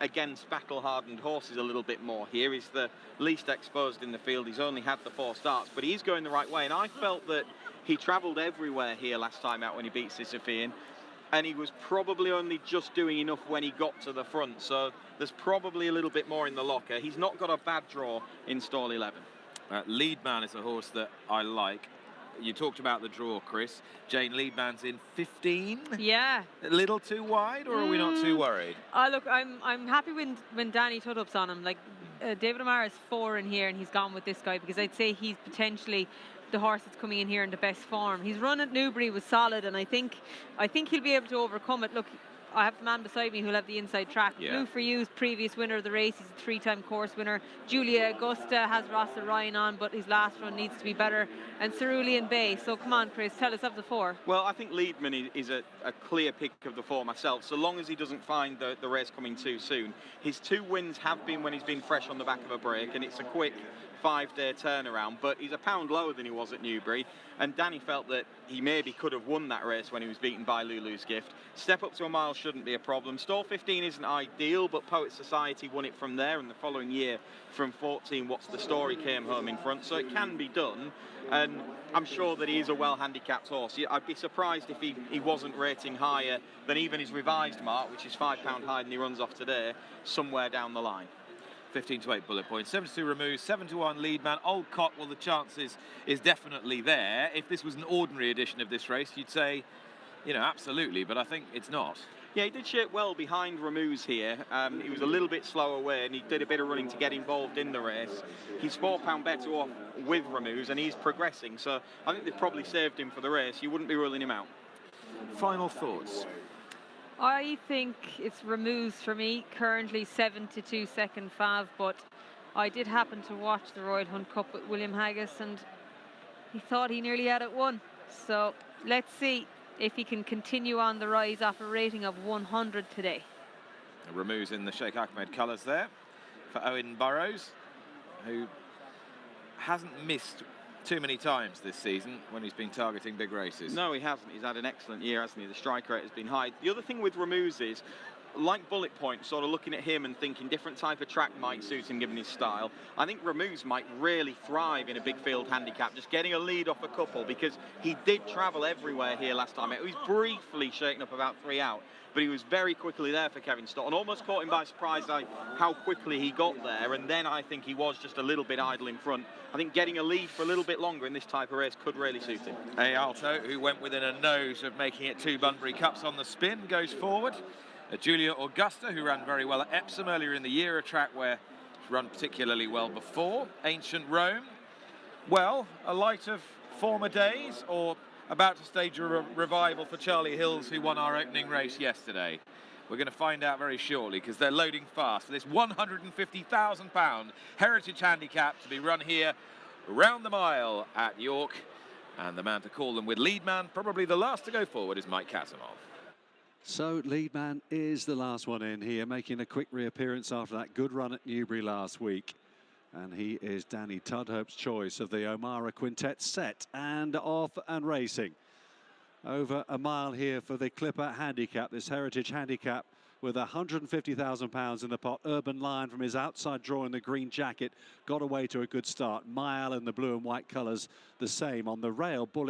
against battle-hardened horses a little bit more here. He's the least exposed in the field. He's only had the 4 starts, but he's going the right way. And I felt that he travelled everywhere here last time out when he beat Sisyphean. And he was probably only just doing enough when he got to the front. So there's probably a little bit more in the locker. He's not got a bad draw in stall 11. Leadman is a horse that I like. You talked about the draw, Chris. Jane, Leadman's in 15. Yeah. A little too wide, or are we not too worried? Look, I'm happy when Danny Tudhop's on him. Like David O'Mara is 4 in here, and he's gone with this guy because I'd say he's potentially the horse that's coming in here in the best form. His run at Newbury was solid, and I think he'll be able to overcome it. Look, I have the man beside me who'll have the inside track. Yeah. Blue for You's previous winner of the race. He's a 3-time course winner. Julia Augusta has Rasa Ryan on, but his last run needs to be better. And Cerulean Bay. So come on, Chris, tell us of the 4. Well, I think Leadman is a clear pick of the 4 myself, so long as he doesn't find the race coming too soon. His 2 wins have been when he's been fresh on the back of a break, and it's a quick 5-day turnaround, but he's a pound lower than he was at Newbury, and Danny felt that he maybe could have won that race when he was beaten by Lulu's Gift. Step up to a mile shouldn't be a problem. Stall 15 isn't ideal, but Poet Society won it from there, and the following year from 14 What's the Story came home in front, so it can be done, and I'm sure that he is a well-handicapped horse. I'd be surprised if he wasn't rating higher than even his revised mark, which is £5 higher than he runs off today, somewhere down the line. 15 to 8 bullet points, 7-2 Remove, 7-1 Leadman. Old Cot, well, the chances is definitely there. If this was an ordinary edition of this race, you'd say, you know, absolutely, but I think it's not. Yeah, he did shape well behind Removes here. He was a little bit slow away, and he did a bit of running to get involved in the race. He's £4 better off with Removes, and he's progressing, so I think they've probably saved him for the race. You wouldn't be ruling him out. Final thoughts? I think it's Removes for me, currently 7-2 second fav, but I did happen to watch the Royal Hunt Cup with William Haggis, and he thought he nearly had it won. So let's see if he can continue on the rise off a rating of 100 today. Removes in the Sheikh Ahmed colours there for Owen Burrows, who hasn't missed too many times this season when he's been targeting big races. No, he hasn't. He's had an excellent year, hasn't he? The strike rate has been high. The other thing with Removes is, like Bullet Point, sort of looking at him and thinking different type of track might suit him given his style. I think Removes might really thrive in a big field handicap, just getting a lead off a couple, because he did travel everywhere here last time. It was briefly shaken up about 3 out, but he was very quickly there for Kevin Stott, and almost caught him by surprise by how quickly he got there, and then I think he was just a little bit idle in front. I think getting a lead for a little bit longer in this type of race could really suit him. Alto, who went within a nose of making it 2 Bunbury Cups on the spin, goes forward. Julia Augusta, who ran very well at Epsom earlier in the year, a track where she's run particularly well before. Ancient Rome, well, a light of former days, or about to stage a revival for Charlie Hills, who won our opening race yesterday. We're going to find out very shortly, because they're loading fast for this £150,000 Heritage Handicap to be run here around the mile at York. And the man to call them with Leadman, probably the last to go forward, is Mike Casimov. So Leadman is the last one in here, making a quick reappearance after that good run at Newbury last week. And he is Danny Tudhope's choice of the O'Mara Quintet, set and off and racing. Over a mile here for the Clipper Handicap, this Heritage Handicap with £150,000 in the pot. Urban Lion from his outside draw in the green jacket got away to a good start. Mile in the blue and white colours the same on the rail. Bullet